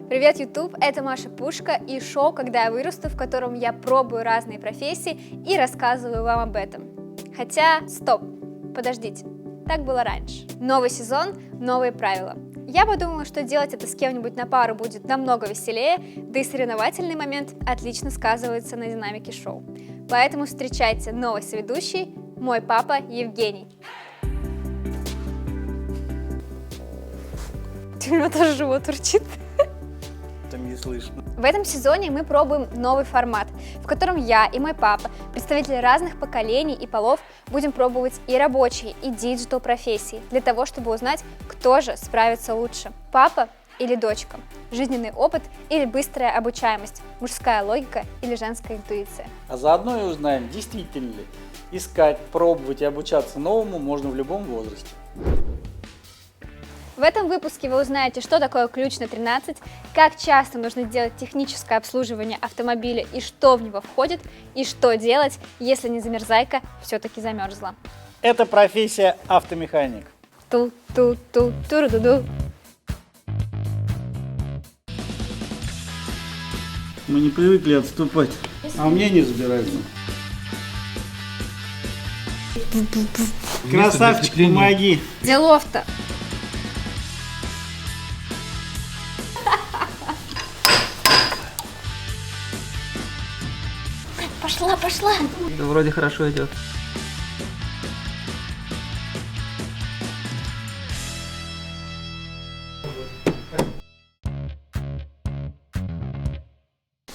Привет, YouTube! Это Маша Пушка и шоу «Когда я вырасту», в котором я пробую разные профессии и рассказываю вам об этом. Хотя, стоп, подождите, так было раньше. Новый сезон, новые правила. Я подумала, что делать это с кем-нибудь на пару будет намного веселее, да и соревновательный момент отлично сказывается на динамике шоу. Поэтому встречайте новый соведущий, мой папа Евгений. У меня тоже живот урчит. Там не слышно. В этом сезоне мы пробуем новый формат, в котором я и мой папа, представители разных поколений и полов, будем пробовать и рабочие, и диджитал профессии, для того, чтобы узнать, кто же справится лучше. Папа или дочка, жизненный опыт или быстрая обучаемость, мужская логика или женская интуиция. А заодно и узнаем, действительно ли искать, пробовать и обучаться новому можно в любом возрасте. В этом выпуске вы узнаете, что такое ключ на 13, как часто нужно делать техническое обслуживание автомобиля и что в него входит, и что делать, если незамерзайка все-таки замерзла. Это профессия автомеханик. Ту-ту-ту-туру-ду-ду. Мы не привыкли отступать, а у меня не забирается. Красавчик, помоги! Делов-то! Пошла! Да вроде хорошо идет.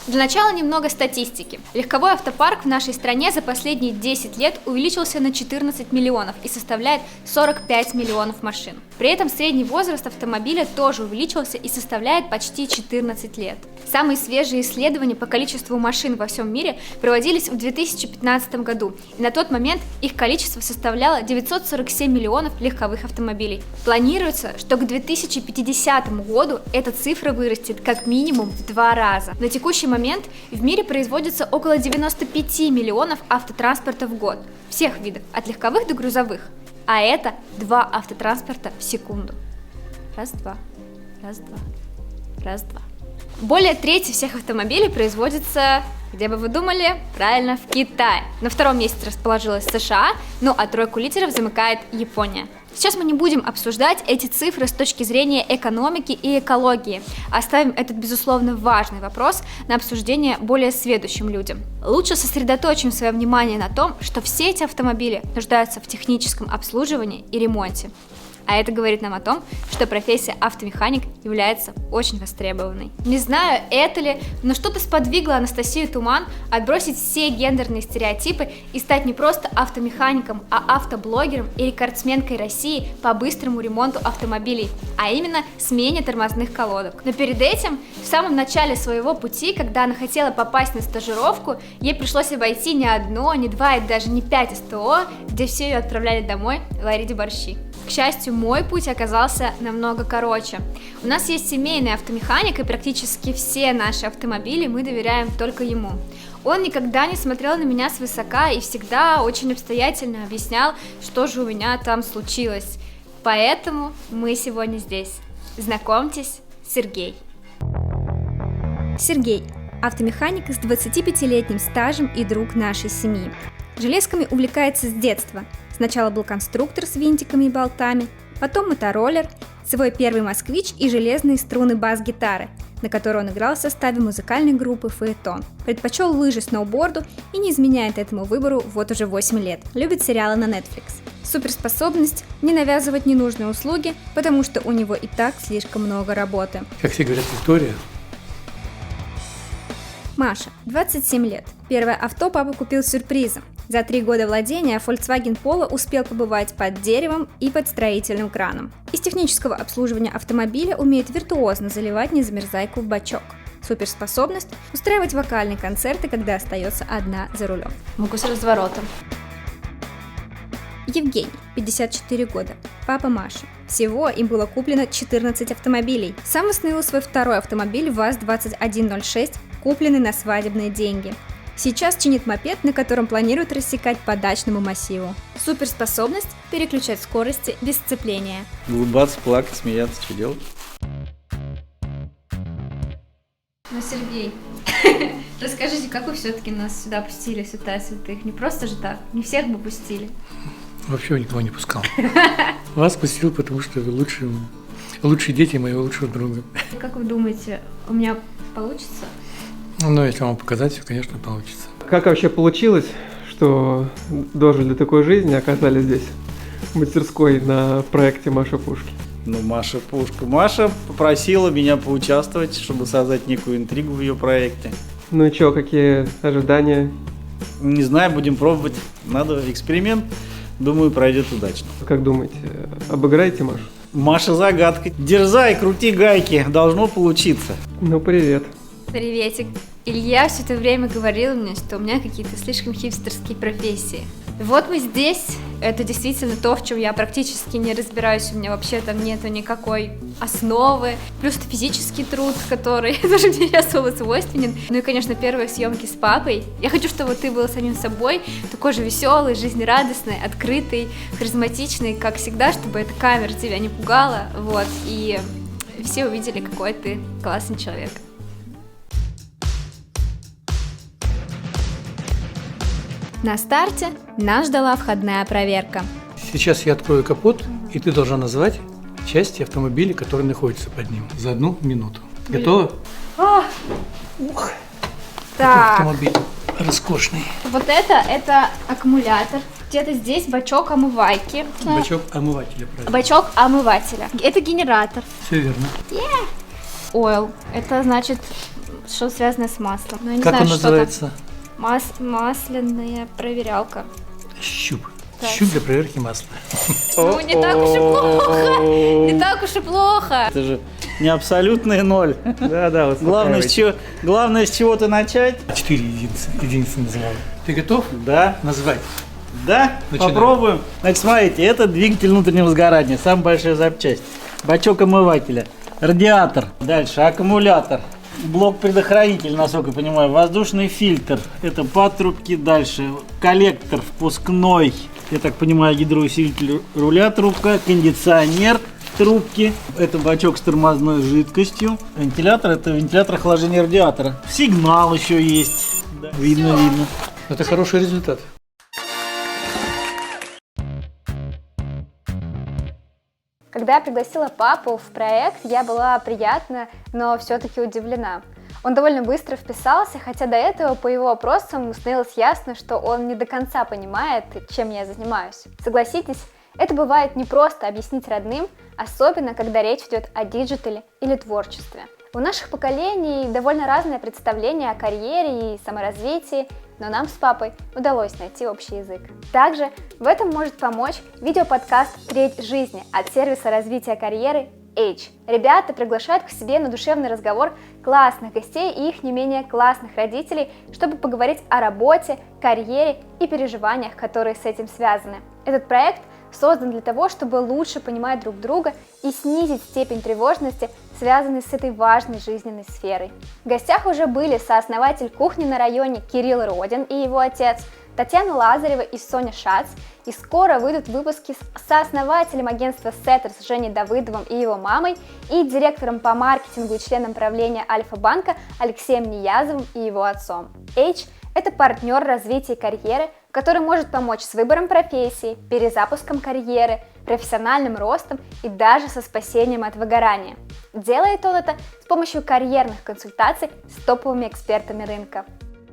Для начала немного статистики. Легковой автопарк в нашей стране за последние 10 лет увеличился на 14 миллионов и составляет 45 миллионов машин. При этом средний возраст автомобиля тоже увеличился и составляет почти 14 лет. Самые свежие исследования по количеству машин во всем мире проводились в 2015 году, и на тот момент их количество составляло 947 миллионов легковых автомобилей. Планируется, что к 2050 году эта цифра вырастет как минимум в 2 раза. На текущий момент в мире производится около 95 миллионов автотранспорта в год, всех видов, от легковых до грузовых, а это 2 автотранспорта в секунду. Раз-два, раз-два, раз-два. Более трети всех автомобилей производится, где бы вы думали, правильно, в Китае. На втором месте расположилась США, ну а тройку лидеров замыкает Япония. Сейчас мы не будем обсуждать эти цифры с точки зрения экономики и экологии. Оставим этот, безусловно, важный вопрос на обсуждение более сведущим людям. Лучше сосредоточим свое внимание на том, что все эти автомобили нуждаются в техническом обслуживании и ремонте. А это говорит нам о том, что профессия автомеханик является очень востребованной. Не знаю, это ли, но что-то сподвигло Анастасию Туман отбросить все гендерные стереотипы и стать не просто автомехаником, а автоблогером и рекордсменкой России по быстрому ремонту автомобилей, а именно смене тормозных колодок. Но перед этим, в самом начале своего пути, когда она хотела попасть на стажировку, ей пришлось обойти не одно, не два и даже не 5 СТО, где все ее отправляли домой варить борщи. К счастью, мой путь оказался намного короче. У нас есть семейный автомеханик, и практически все наши автомобили мы доверяем только ему. Он никогда не смотрел на меня свысока и всегда очень обстоятельно объяснял, что же у меня там случилось. Поэтому мы сегодня здесь. Знакомьтесь, Сергей. Сергей – автомеханик с 25-летним стажем и друг нашей семьи. Железками увлекается с детства. Сначала был конструктор с винтиками и болтами, потом мотороллер, свой первый москвич и железные струны бас-гитары, на которой он играл в составе музыкальной группы «Фаэтон». Предпочел лыжи сноуборду и не изменяет этому выбору вот уже 8 лет. Любит сериалы на Netflix. Суперспособность – не навязывать ненужные услуги, потому что у него и так слишком много работы. Как все говорят, Виктория. Маша, 27 лет. Первое авто папа купил сюрпризом. За 3 года владения Volkswagen Polo успел побывать под деревом и под строительным краном. Из технического обслуживания автомобиля умеет виртуозно заливать незамерзайку в бачок. Суперспособность – устраивать вокальные концерты, когда остается одна за рулем. Могу с разворотом. Евгений, 54 года, папа Маши. Всего им было куплено 14 автомобилей. Сам восстановил свой второй автомобиль ВАЗ-2106, купленный на свадебные деньги. Сейчас чинит мопед, на котором планирует рассекать по дачному массиву. Суперспособность – переключать скорости без сцепления. Улыбаться, плакать, смеяться, что делать? Ну, Сергей, расскажите, как вы все-таки нас сюда пустили, святая святых? Не просто же так, не всех бы пустили. Вообще никого не пускал. Вас пустил, потому что вы лучшие дети моего лучшего друга. Как вы думаете, у меня получится? Ну, если вам показать, конечно, получится. Как вообще получилось, что дожили до такой жизни, оказались здесь, в мастерской на проекте Маша Пушки? Ну, Маша Пушка. Маша попросила меня поучаствовать, чтобы создать некую интригу в ее проекте. Ну и чё, какие ожидания? Не знаю, будем пробовать. Надо эксперимент. Думаю, пройдет удачно. Как думаете, обыграете Машу? Маша загадка. Дерзай, крути гайки. Должно получиться. Ну, привет. Приветик. Илья все это время говорил мне, что у меня какие-то слишком хипстерские профессии. Вот мы здесь, это действительно то, в чем я практически не разбираюсь, у меня вообще там нету никакой основы, плюс это физический труд, который тоже мне не особо свойственен. Ну и, конечно, первые съемки с папой. Я хочу, чтобы ты был самим собой, такой же веселый, жизнерадостный, открытый, харизматичный, как всегда, чтобы эта камера тебя не пугала, вот, и все увидели, какой ты классный человек. На старте нас ждала входная проверка. Сейчас я открою капот, и ты должна назвать части автомобиля, которые находятся под ним, за 1 минуту. Готова? Ух, Так, автомобиль роскошный. вот это аккумулятор. Где-то здесь бачок омывайки. Бачок омывателя, правильно. Бачок омывателя. Это генератор. Все верно. Ойл. Это значит, что связано с маслом. Но я не Как знаю, он что называется? Масляная проверялка. Щуп. Так. Щуп для проверки масла. Ну, не так уж и плохо. Не так уж и плохо. Это же не абсолютный ноль. Да, вот Главное, с чего-то начать. 4 единицы называл. Ты готов Да. назвать? Да, Начинаем. попробуем. Значит, смотрите, это двигатель внутреннего сгорания, самая большая запчасть. Бачок омывателя, радиатор, дальше аккумулятор, блок предохранитель, насколько я понимаю, воздушный фильтр, это патрубки, дальше коллектор впускной, я так понимаю, гидроусилитель руля, трубка, кондиционер, трубки, это бачок с тормозной жидкостью, вентилятор, это вентилятор охлаждения радиатора, сигнал еще есть, да, видно. Это хороший результат. Когда я пригласила папу в проект, я была приятно, но все-таки удивлена. Он довольно быстро вписался, хотя до этого по его вопросам становилось ясно, что он не до конца понимает, чем я занимаюсь. Согласитесь, это бывает непросто объяснить родным, особенно когда речь идет о диджитале или творчестве. У наших поколений довольно разное представление о карьере и саморазвитии, но нам с папой удалось найти общий язык. Также в этом может помочь видеоподкаст «Треть жизни» от сервиса развития карьеры H. Ребята приглашают к себе на душевный разговор классных гостей и их не менее классных родителей, чтобы поговорить о работе, карьере и переживаниях, которые с этим связаны. Этот проект создан для того, чтобы лучше понимать друг друга и снизить степень тревожности, связанной с этой важной жизненной сферой. В гостях уже были сооснователь кухни на районе Кирилл Родин и его отец, Татьяна Лазарева и Соня Шац, и скоро выйдут выпуски с сооснователем агентства Setters Женей Давыдовым и его мамой, и директором по маркетингу и членом правления Альфа-банка Алексеем Ниязовым и его отцом. H – это партнер развития карьеры, который может помочь с выбором профессии, перезапуском карьеры, профессиональным ростом и даже со спасением от выгорания. Делает он это с помощью карьерных консультаций с топовыми экспертами рынка.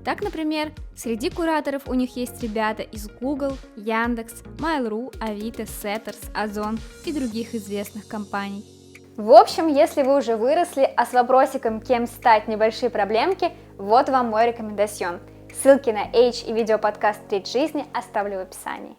Так, например, среди кураторов у них есть ребята из Google, Яндекс, Mail.ru, Авито, Setters, Озон и других известных компаний. В общем, если вы уже выросли, а с вопросиком «Кем стать?» небольшие проблемки, вот вам мой рекомендацион. Ссылки на H и видеоподкаст «Треть жизни» оставлю в описании.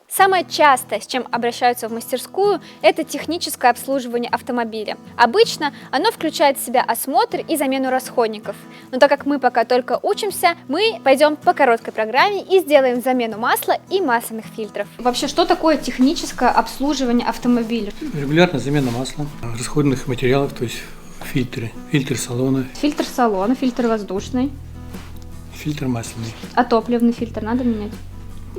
Самое частое, с чем обращаются в мастерскую, это техническое обслуживание автомобиля. Обычно оно включает в себя осмотр и замену расходников. Но так как мы пока только учимся, мы пойдем по короткой программе и сделаем замену масла и масляных фильтров. Вообще, что такое техническое обслуживание автомобиля? Регулярная замена масла, расходных материалов, то есть фильтры, фильтр салона, Фильтр салона, фильтр воздушный, фильтр масляный. а топливный фильтр надо менять?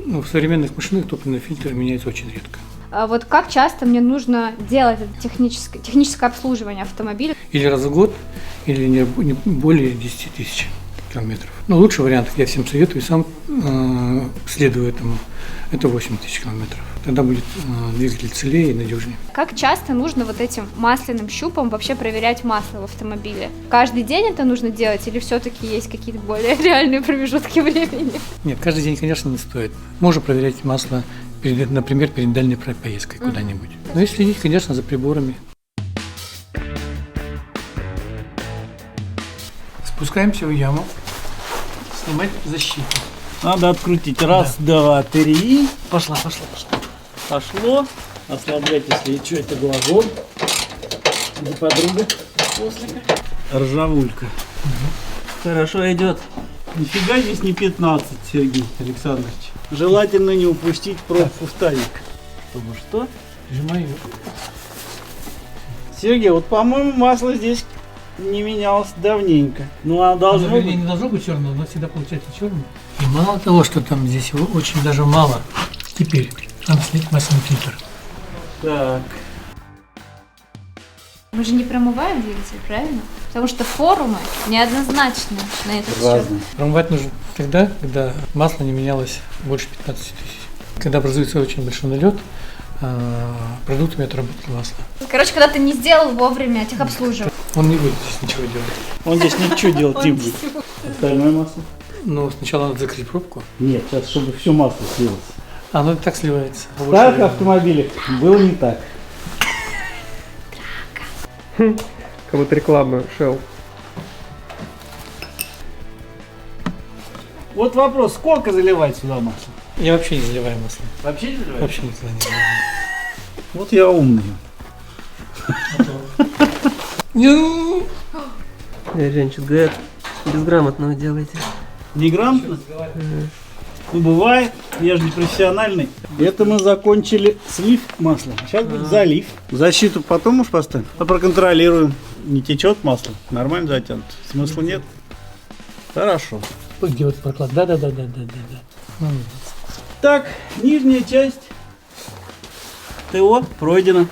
Ну, в современных машинах топливный фильтр меняется очень редко. вот как часто мне нужно делать это техническое обслуживание автомобиля? Или раз в год, или не более 10 тысяч километров. Но лучший вариант, я всем советую, и сам следую этому, это 8 тысяч километров. Тогда будет двигатель целее и надежнее. Как часто нужно вот этим масляным щупом вообще проверять масло в автомобиле? Каждый день это нужно делать или все-таки есть какие-то более реальные промежутки времени? Нет, каждый день, конечно, не стоит. Можно проверять масло, например, перед дальней поездкой куда-нибудь. Но если следить, конечно, за приборами. Спускаемся в яму, снимать защиту. Надо открутить. Раз, два, три. Пошло. Ослаблять, если что, это глагол. Где подруга? Ржавулька. Хорошо идет. Нифига здесь не 15, Сергей Александрович. Желательно не упустить пробку в тазик. Чтобы что? Прижимаю. Сергей, вот по-моему масло здесь не менялось давненько. Ну, оно должно быть. Не должно быть черного, но всегда получается черным. И мало того, что там здесь его очень даже мало, теперь надо снять масляный фильтр. Так. Мы же не промываем двигатель, правильно? Потому что форумы неоднозначны на этот счет. Разные. Промывать нужно тогда, когда масло не менялось больше 15 тысяч. Когда образуется очень большой налет, продуктами отработало масло. Короче, когда ты не сделал вовремя техобслуживание. Он не будет здесь ничего делать. Он здесь ничего делать не будет. Остальное масло? Но сначала надо закрыть пробку. Нет, сейчас, чтобы все масло слилось. Оно и так сливается. В старых автомобилях было не так. Как будто реклама Shell. Вот вопрос, сколько заливать сюда масла? Я вообще не заливаю масло. Вообще не заливать? Вообще не заливаю. Вот я умный. Женщин говорят, безграмотно вы делаете. Неграмотно? Ну, бывает, я же не профессиональный. Это мы закончили слив масла. Сейчас будет залив. Защиту потом уж поставим. А проконтролируем. Не течет масло? Нормально затянут? Смысла нет? Хорошо. Вот где вот проклад. Да. Молодец. Так, нижняя часть ТО пройдена.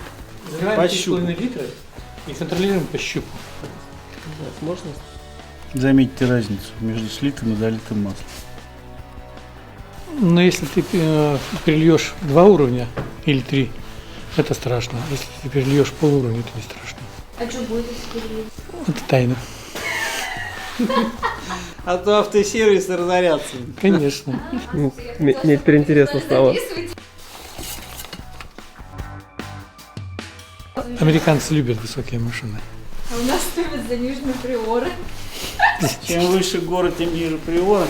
Заливаем По щупу. 3,5 литра и контролируем по щупу. Можно? Заметьте разницу между слитым и залитым маслом. Но если ты перельешь 2 уровня или 3, это страшно. Если ты перельешь полуровня, это не страшно. А что будет, если перелить? Это тайна. А то автосервисы разорятся. Конечно. Мне теперь интересно стало. Американцы любят высокие машины. А у нас любят заниженные приоры. Чем выше город, тем ниже приора.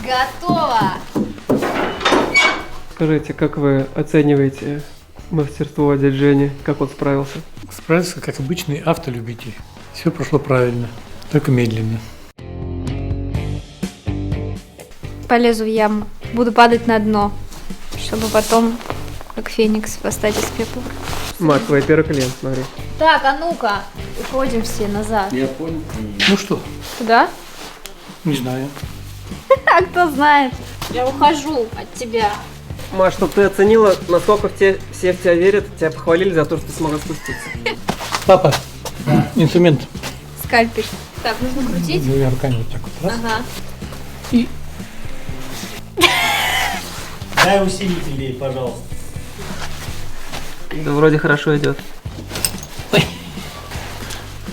Готово! Скажите, как вы оцениваете мастерство дяди Жени? Как он справился? Справился как обычный автолюбитель. Все прошло правильно, только медленно. Полезу в яму. Буду падать на дно, чтобы потом, как феникс, восстать из пепла. Мак, твой первый клиент, смотри. Так, а ну-ка, уходим все назад. Я понял. Ну что, Куда? не знаю. А кто знает? Я ухожу от тебя. Маш, чтобы ты оценила, насколько все в тебя верят, тебя похвалили за то, что ты смогла спуститься. Папа, инструмент. Скальпель. Так, нужно крутить. Двумя руками вот так вот. Раз. Ага. И Дай усилитель ей, пожалуйста. Да вроде хорошо идет.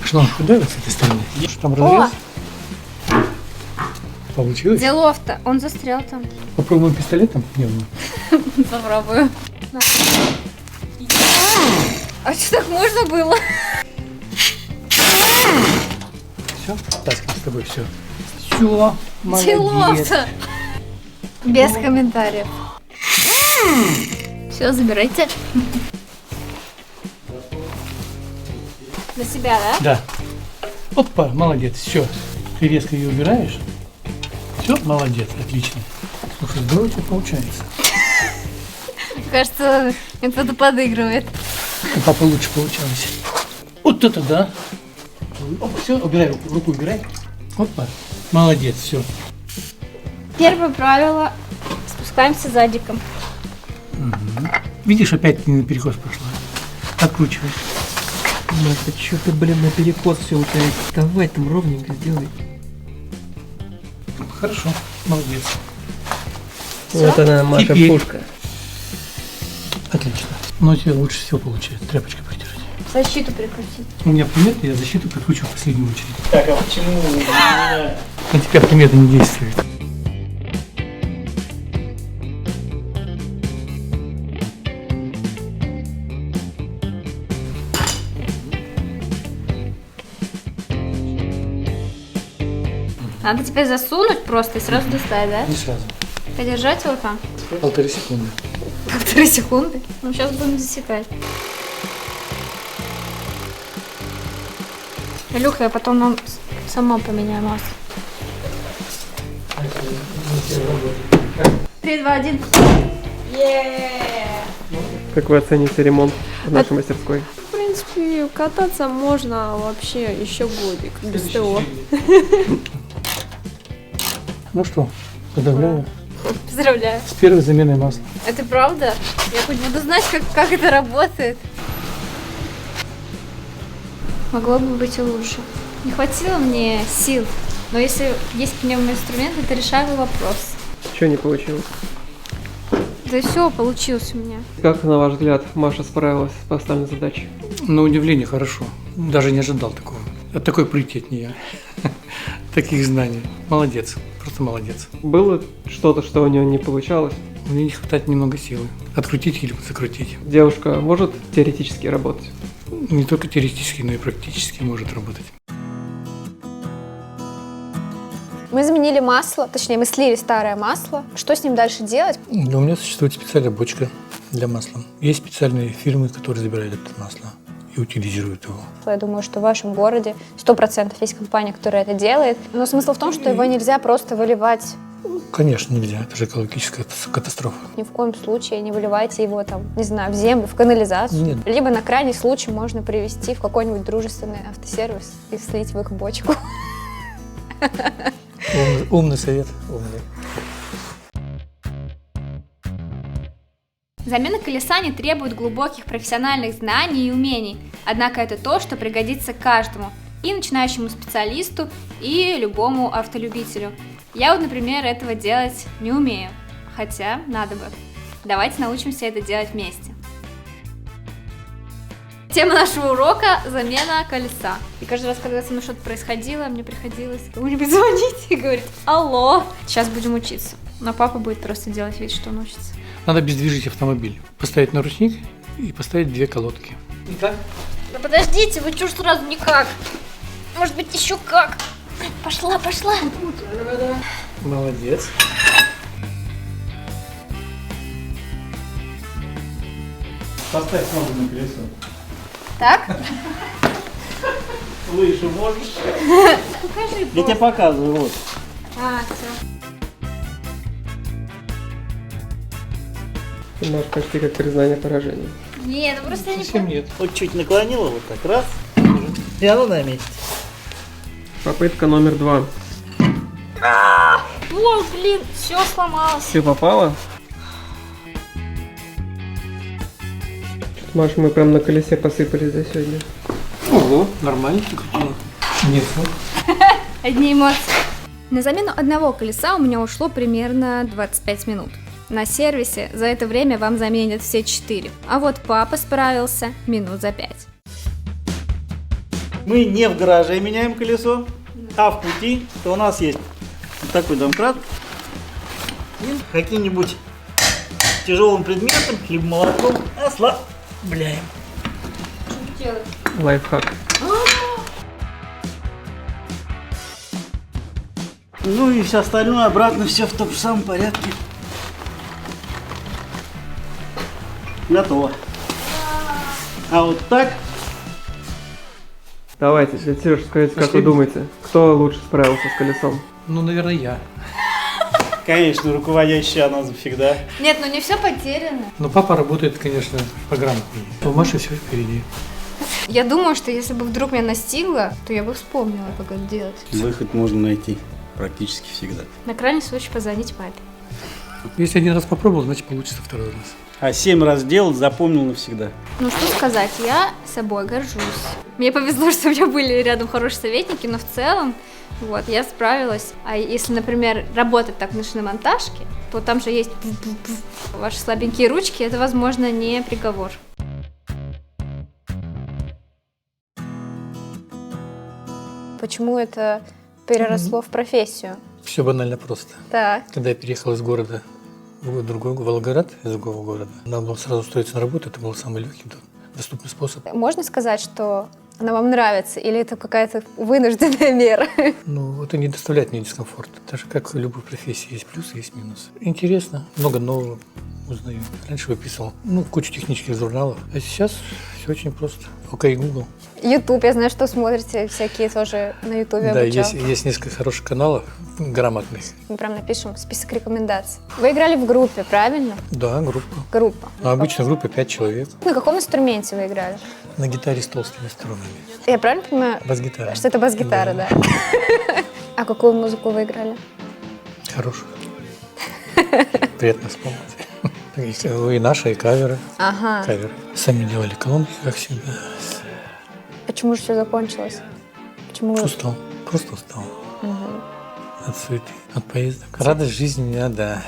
шланг ударил с этой стороны. Что там разрез? Получилось? Делов-то, он застрял там. Попробуем пистолетом дневным. Попробую. А что так можно было? Все, таскаем с тобой все. Все, молодец. Делов-то. Без комментариев. Все, забирайте. На себя, да? Да. Опа, молодец, все. Ты резко ее убираешь. Все, молодец, отлично. Слушай, здорово у тебя получается. Кажется, мне кто-то подыгрывает. У папы лучше получалось. Вот это да. Опа, все, убирай руку убирай. Опа, молодец, все. Первое правило. Спускаемся задиком. Видишь, опять не наперекос пошла. Откручивай. Марта, что ты, блин, наперекос все у тебя? Давай там ровненько сделай. Хорошо, молодец. Вот она, Маша, Теперь. пушка. Отлично. Но у тебя лучше всего получается. Тряпочкой придержать. Защиту прикрутить. У меня примета, я защиту прикручу в последнюю очередь. Так, а почему? На тебя примета не действует. Надо теперь засунуть просто и сразу достать, да? Не сразу. Подержать его там. 1,5 секунды. 1,5 секунды. Ну, сейчас будем засекать. Илюха, я потом нам сама поменяю масло. 3, 2, 1. Как вы оцените ремонт в нашей мастерской? В принципе, кататься можно вообще еще годик без ТО. Ну что, поздравляю. Поздравляю. С первой заменой масла. Это правда? Я хоть буду знать, как это работает. Могло бы быть и лучше. Не хватило мне сил. Но если есть пневмоинструмент, это решаемый вопрос. Что не получилось? Да все получилось у меня. Как, на ваш взгляд, Маша справилась с поставленной задачей? На удивление хорошо. Даже не ожидал такого. От такой прыти от нее. Таких знаний. Молодец. Просто молодец. Было что-то, что у нее не получалось? У нее не хватает немного силы. Открутить или закрутить. Девушка может теоретически работать? Не только теоретически, но и практически может работать. Мы заменили масло, точнее, мы слили старое масло. Что с ним дальше делать? У меня существует специальная бочка для масла. Есть специальные фирмы, которые забирают это масло и утилизируют его. Я думаю, что в вашем городе 100% есть компания, которая это делает. Но смысл в том, что его нельзя просто выливать. Конечно, нельзя. Это же экологическая катастрофа. Ни в коем случае не выливайте его там, не знаю, в землю, в канализацию. Нет. Либо на крайний случай можно привезти в какой-нибудь дружественный автосервис и слить в их бочку. Умный совет. Умный. Замена колеса не требует глубоких профессиональных знаний и умений, однако это то, что пригодится каждому, и начинающему специалисту, и любому автолюбителю. Я вот, например, этого делать не умею, хотя надо бы. Давайте научимся это делать вместе. Тема нашего урока – замена колеса. И каждый раз, когда со мной что-то происходило, мне приходилось кому-нибудь звонить и говорить: алло. Сейчас будем учиться. Но папа будет просто делать вид, что он учится. Надо обездвижить автомобиль. Поставить на ручник и поставить 2 колодки. Итак? Да подождите, вы чё ж сразу никак? Может быть, еще как? Пошла. Молодец. Поставь ногу на колесо. Так? Выше можешь? Покажи. Я тебе показываю, вот. Все. Маша, почти как признание поражения. Нет, ну просто я не Совсем помню. нет. Вот чуть наклонила, вот так, раз. И оно на месте. Попытка номер 2. Ой, блин, все сломалось. Все попало? Маша, мы прям на колесе посыпались за сегодня. Ого, нормально ты крутила. Нет, Одни эмоции. На замену одного колеса у меня ушло примерно 25 минут. На сервисе за это время вам заменят все 4. А вот папа справился минут за 5. Мы не в гараже меняем колесо, а в пути, то у нас есть вот такой домкрат. И каким-нибудь тяжелым предметом, либо молотком ослабляем. Что делать? Лайфхак. Ну и все остальное обратно, все в том же самом порядке. Готово. А вот так. Давайте, дядя Сереж, скажите, как Пошли. вы думаете, кто лучше справился с колесом? ну, наверное, я. Конечно, руководящая она завсегда. Нет, ну не все потеряно. Но папа работает, конечно, пограмотнее. У Маши все впереди. Я думаю, что если бы вдруг меня настигло, то я бы вспомнила, как это делать. Выход можно найти. практически всегда. На крайний случай позвонить папе. Если один раз попробовал, значит получится второй раз. А 7 раз делал, запомнил навсегда. Ну что сказать, я собой горжусь. Мне повезло, что у меня были рядом хорошие советники, но в целом, вот, я справилась. А если, например, работать так на шиномонтажке, то там же есть ваши слабенькие ручки, это, возможно, не приговор. Почему это переросло в профессию? Все банально просто. Так. Когда я переехал из города в другой Волгоград, из другого города, надо было сразу устроиться на работу, это был самый легкий, доступный способ. Можно сказать, что она вам нравится, или это какая-то вынужденная мера? Ну, это не доставляет мне дискомфорт. Так же, как в любой профессии, есть плюсы, есть минусы. Интересно, много нового узнаю. Раньше выписывал кучу технических журналов, а сейчас все очень просто. Окей, Google. YouTube, я знаю, что смотрите всякие тоже на YouTube. Да, есть несколько хороших каналов, грамотных. Мы прям напишем список рекомендаций. Вы играли в группе, правильно? Да, группа. Группа. Но обычно в группе 5 человек. На каком инструменте вы играли? На гитаре с толстыми струнами. Я правильно понимаю, Бас-гитара. что это бас-гитара, да? А какую музыку вы играли? Хорошую. Приятно вспомнить. И наши, и каверы. Ага. Каверы. Сами делали колонки, как всегда. Почему же все закончилось? Почему вы... Устал. Просто устал. От суеты, от поездок. Радость жизни не надо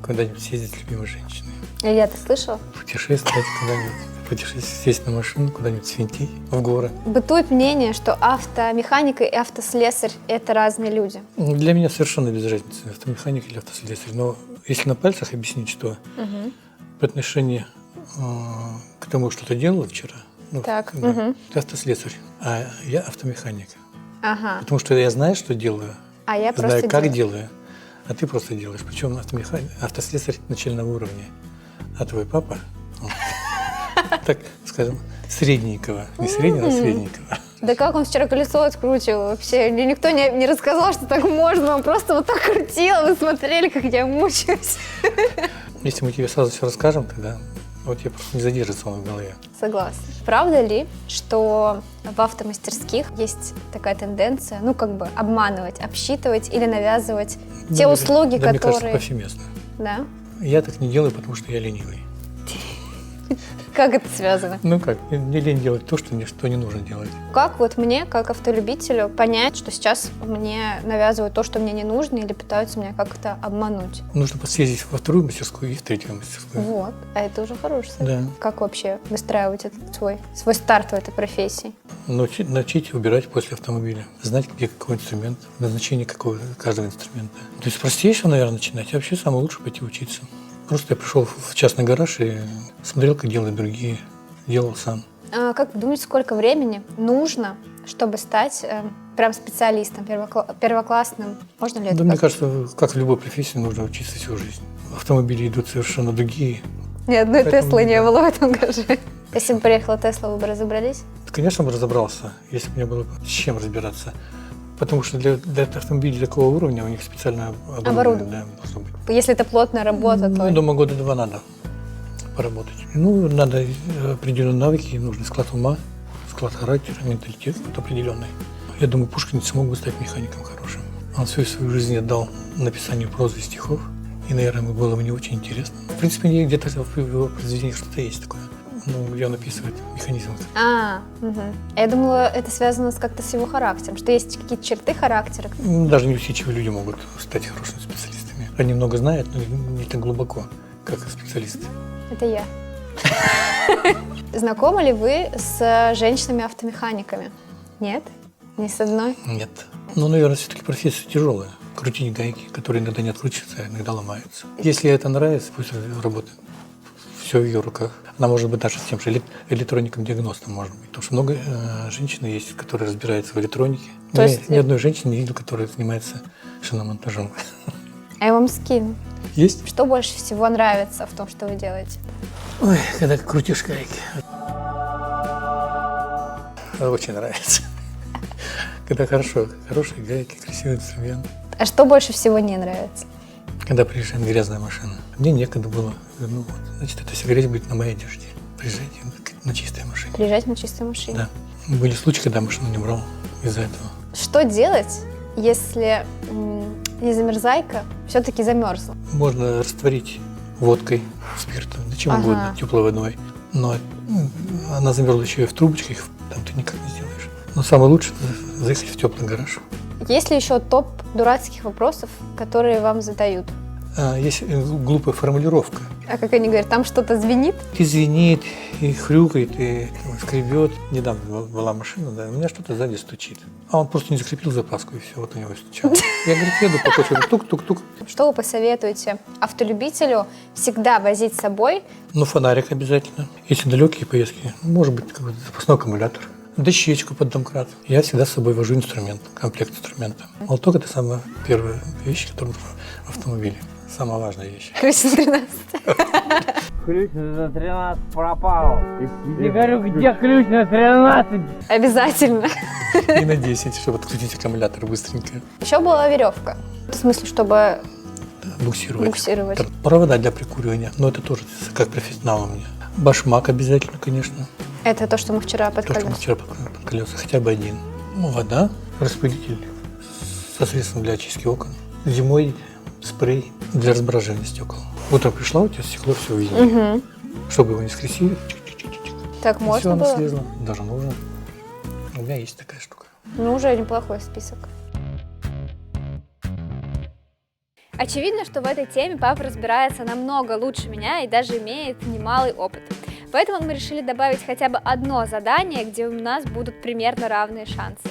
куда-нибудь съездить с любимой женщиной. Я-то слышала? Путешествовать куда-нибудь. Путешествовать, сесть на машину, куда-нибудь свинтить в горы. Бытует мнение, что автомеханик и автослесарь – это разные люди. Для меня совершенно без разницы, автомеханик или автослесарь. Но если на пальцах объяснить, что по отношению к тому, что ты делала вчера, Так. ты автослесарь, а я автомеханик. Ага. Потому что я знаю, что делаю, А я знаю, просто как делаю. делаю, а ты просто делаешь. Причем автослесарь начального уровня. А твой папа, так скажем, средненького. Не среднего, а средненького. Да как он вчера колесо откручивал вообще? Мне никто не рассказал, что так можно. Он просто вот так крутил, вы смотрели, как я мучаюсь. Если мы тебе сразу все расскажем, тогда вот я просто не задержится он в голове. Согласна. Правда ли, что в автомастерских есть такая тенденция, обманывать, обсчитывать или навязывать те Да, услуги, да, мне кажется, которые... повсеместно. Да? Я так не делаю, потому что я ленивый. Как это связано? Мне лень делать то, что не нужно делать. Как вот мне, как автолюбителю, понять, что сейчас мне навязывают то, что мне не нужно, или пытаются меня как-то обмануть? Нужно съездить во вторую мастерскую и в третью мастерскую. Вот, а это уже хороший совет. Да. Как вообще выстраивать этот свой старт в этой профессии? Научить убирать после автомобиля. Знать, где какой инструмент, назначение каждого инструмента. То есть с простейшего, наверное, начинать. А вообще самое лучшее пойти учиться. Просто я пришел в частный гараж и смотрел, как делают другие. Делал сам. А как вы думаете, сколько времени нужно, чтобы стать прям специалистом, первоклассным? Можно ли это Да, мне сказать? кажется, как в любой профессии, нужно учиться всю жизнь. Автомобили идут совершенно другие. Ни одной Поэтому Теслы не да. было в этом гараже. Если бы приехала Тесла, вы бы разобрались? Конечно, бы разобрался, если бы мне было с чем разбираться. Потому что для автомобилей такого уровня у них специальное оборудование должно быть. Если это плотная работа, то... Я думаю, года 2 надо поработать. Надо определенные навыки, нужен склад ума, склад характера, менталитет определенный. Я думаю, Пушкин смог бы стать механиком хорошим. Он всю свою жизнь отдал написанию прозы и стихов, и, наверное, ему было не очень интересно. В принципе, где-то в его произведениях что-то есть такое. Где он описывает механизм. Я думала, это связано как-то с его характером, что есть какие-то черты характера. Даже неусидчивые люди могут стать хорошими специалистами. Они много знают, но не так глубоко, как специалисты. Это я. Знакомы ли вы с женщинами-автомеханиками? Нет? Ни с одной? Нет. Наверное, все-таки профессия тяжелая. Крутить гайки, которые иногда не открутятся, а иногда ломаются. Если ей это нравится, пусть работает. Все в ее руках. Она может быть даже с тем же электроником-диагностом, может быть. Потому что много женщин есть, которые разбираются в электронике. То есть... Ни одной женщины не видел, которая занимается шиномонтажом. А я вам скину. Есть? Что больше всего нравится в том, что вы делаете? Ой, когда крутишь гайки. Очень нравится. Когда хорошие гайки, красивый инструмент. А что больше всего не нравится? Когда приезжает грязная машина. Мне некогда было. Значит, эта вся грязь будет на моей одежде. Приезжайте на чистой машине. Приезжать на чистой машине. Да. Были случаи, когда машину не брал из-за этого. Что делать, если незамерзайка все-таки замерзла? Можно растворить водкой, спиртом, да чем угодно, теплой водой. Но она замерзла еще и в трубочках, там ты никак не сделаешь. Но самое лучшее – заехать в теплый гараж. Есть ли еще топ дурацких вопросов, которые вам задают? Есть глупая формулировка. А как они говорят, там что-то звенит? И звенит, и хрюкает, и скребет. Недавно была машина, да, у меня что-то сзади стучит. А он просто не закрепил запаску, и все, вот у него стучало. Я, говорит, еду по кочеру, тук-тук-тук. Что вы посоветуете автолюбителю всегда возить с собой? Ну, фонарик обязательно. Если далекие поездки, может быть, какой-то запасной аккумулятор. Дощечку под домкрат. Я всегда с собой вожу инструмент, комплект инструмента. Молоток – это самая первая вещь, которая в автомобиле. Самая важная вещь. Ключ на 13. Ключ на 13 пропал. Я говорю, где ключ на 13? Обязательно. И на 10, чтобы открутить аккумулятор быстренько. Еще была веревка. В смысле, чтобы Буксировать. Там провода для прикуривания. Но это тоже как профессионал у меня. Башмак обязательно, конечно. Это то, что мы вчера под То, что мы вчера под колеса. Хотя бы один. Ну, вода, распылитель со средством для очистки окон. Зимой спрей для разбраживания стекол. Утром пришла, у тебя стекло все увидели. Чтобы его не скрестили. Так можно все, было? оно слезло. Даже нужно. У меня есть такая штука. Ну, уже неплохой список. Очевидно, что в этой теме папа разбирается намного лучше меня и даже имеет немалый опыт. Поэтому мы решили добавить хотя бы одно задание, где у нас будут примерно равные шансы.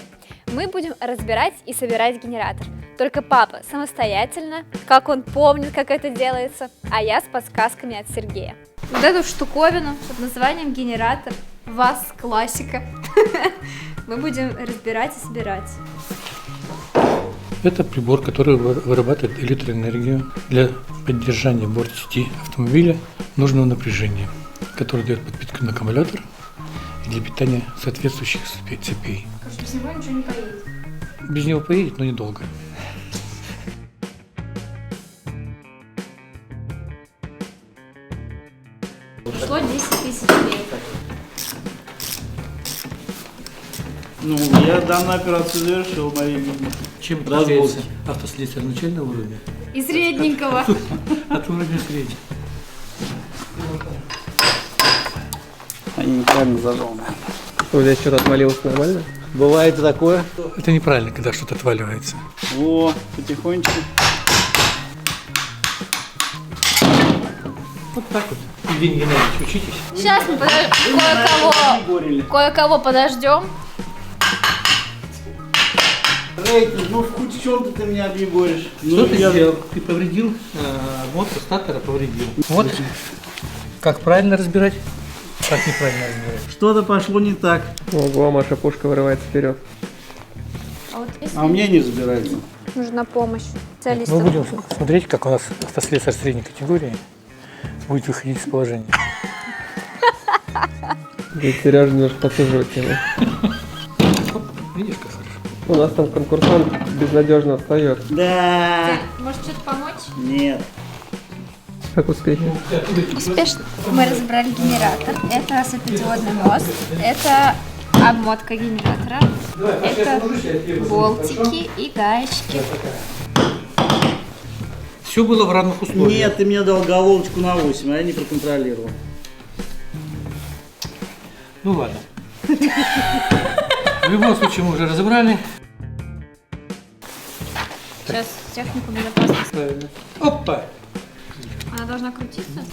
Мы будем разбирать и собирать генератор. Только папа самостоятельно, как он помнит, как это делается, а я с подсказками от Сергея. Вот эту штуковину под названием генератор, ВАЗ классика, мы будем разбирать и собирать. Это прибор, который вырабатывает электроэнергию для поддержания борт-сети автомобиля нужного напряжения, который дает подпитку на аккумулятор и для питания соответствующих цепей. Без него ничего не поедет. Без него поедет, но недолго. Ушло 10 тысяч лет. Ну, я данную операцию завершил, Мария Ильинична. Чем Разбор. отличается автослесарь начального уровня И средненького. от уровня среднего? Они неправильно зажал, наверное. Что, здесь что-то отвалилось нормально? Бывает и такое. Это неправильно, когда что-то отваливается. О, потихонечку. Вот так вот. Евгений Геннадьевич, учитесь. Сейчас мы кое-кого подождем. Рейтинг, ну в чем ты меня объеборишь? Что ты сделал? Ты повредил мотор статора, повредил. Вот как правильно разбирать, как неправильно разбирать. Что-то пошло не так. Ого, Маша пушка вырывается вперед. А вот если А у меня не разбирается. нужна помощь Мы специалистов. будем смотреть, как у нас автослесарь средней категории будет выходить из положения. Сережа немножко подсуживает тему. Видишь, как хорошо. У нас там конкурсант безнадежно отстает. Да. Может что-то помочь? Нет. Как успехи? Успешно. Мы разобрали генератор. Это светодиодный мост. Это обмотка генератора. Это болтики и гаечки. Все было в равных условиях. Нет, ты мне дал головочку на 8, а я не проконтролировал. Ну ладно. В любом случае мы уже разобрали. Сейчас технику безопасности. Правильно. Опа! Она должна крутиться.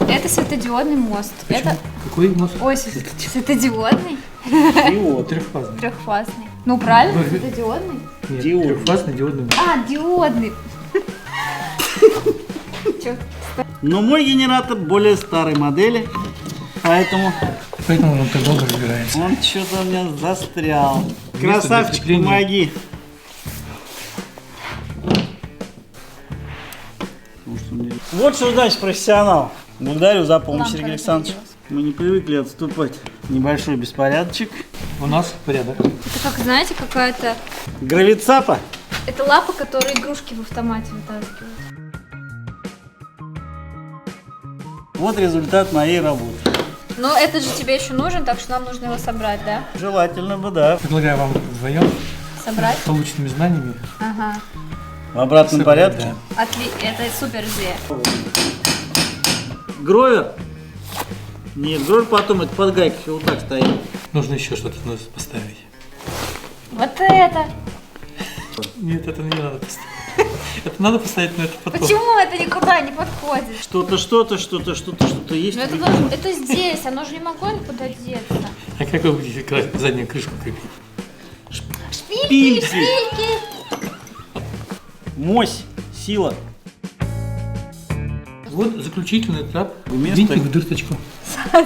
Это светодиодный мост. Это... Какой мост? Ой, светодиодный. Диод. Трехфазный. Трехфазный. Ну правильно, Вы- светодиодный. Нет, Диодный. трехфазный диодный мост. А, диодный. Чё? Но мой генератор более старой модели, поэтому Поэтому он так долго разбирается. он что-то у меня застрял. Место Красавчик, для крепления. помоги. Вот что значит профессионал. Благодарю за помощь, Лампа Сергей Александрович. разрядилась. Мы не привыкли отступать. Небольшой беспорядочек. У нас порядок. Это как, знаете, какая-то... Гравицапа. Это лапа, которая игрушки в автомате вытаскивает. Вот результат моей работы. Но этот же тебе еще нужен, так что нам нужно его собрать, да? Желательно бы, да. Предлагаю вам вдвоем Собрать? Полученными знаниями. Ага. В обратном порядке. Да. Это супер идея. Гровер? Нет, гровер потом, это под гайкой, вот так стоит. Нужно еще что-то поставить. Вот это. Нет, это не надо поставить. Это надо поставить, но это потом. Почему это никуда не подходит? Что-то есть. Ну это здесь, оно же не могло никуда деться. А как вы будете заднюю крышку крепить? Шпильки, шпильки. Мось, сила. Вот заключительный этап. Вместо- Винтик в дырточку.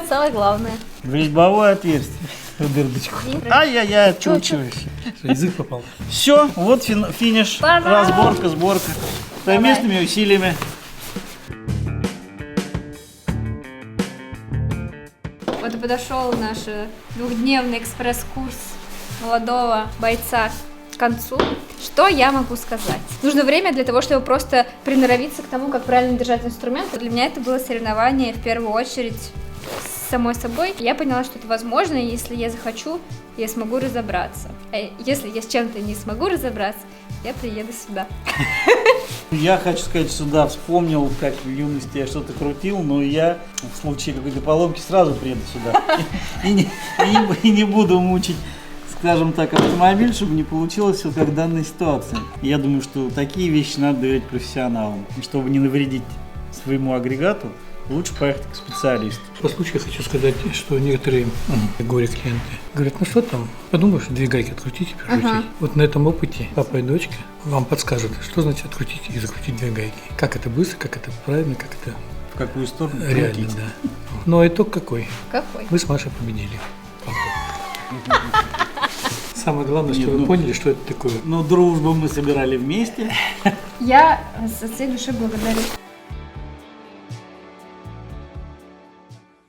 Самое главное. В резьбовое отверстие. В дырточку. Ай-яй-яй, откручиваюсь. Что, язык попал. Все, вот финиш. Та-дам! Разборка, сборка. Совместными усилиями. Вот и подошел наш двухдневный экспресс-курс молодого бойца к концу. Что я могу сказать? Нужно время для того, чтобы просто приноровиться к тому, как правильно держать инструмент. Для меня это было соревнование в первую очередь с самой собой. Я поняла, что это возможно, и если я захочу, я смогу разобраться. А если я с чем-то не смогу разобраться, я приеду сюда. Я хочу сказать, что да, вспомнил, как в юности я что-то крутил, но я в случае какой-то поломки сразу приеду сюда. И не буду мучить, скажем так, автомобиль, чтобы не получилось вот как в данной ситуации. Я думаю, что такие вещи надо доверять профессионалам. И чтобы не навредить своему агрегату, лучше поехать к специалисту. По случаю хочу сказать, что некоторые горе-клиенты говорят, ну что там, подумаешь, 2 гайки открутить и прикрутить. Ага. Вот на этом опыте папа и дочка вам подскажут, что значит открутить и закрутить 2 гайки. Как это быстро, как это правильно, как это В какую сторону реально, крутить. да. Но итог какой? Какой? Вы с Машей победили. Самое главное, что Нет, вы ну- поняли, что это такое. Но дружбу мы собирали вместе. Я со всей души благодарю.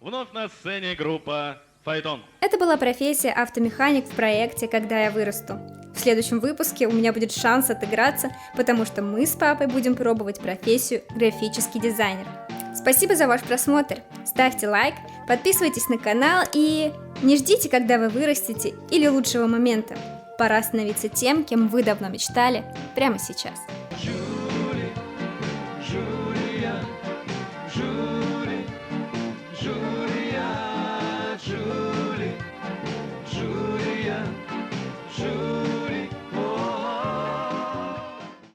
Вновь на сцене группа «Фаэтон». Это была профессия автомеханик в проекте «Когда я вырасту». В следующем выпуске у меня будет шанс отыграться, потому что мы с папой будем пробовать профессию графический дизайнер. Спасибо за ваш просмотр. Ставьте лайк, подписывайтесь на канал и не ждите, когда вы вырастете или лучшего момента. Пора становиться тем, кем вы давно мечтали прямо сейчас.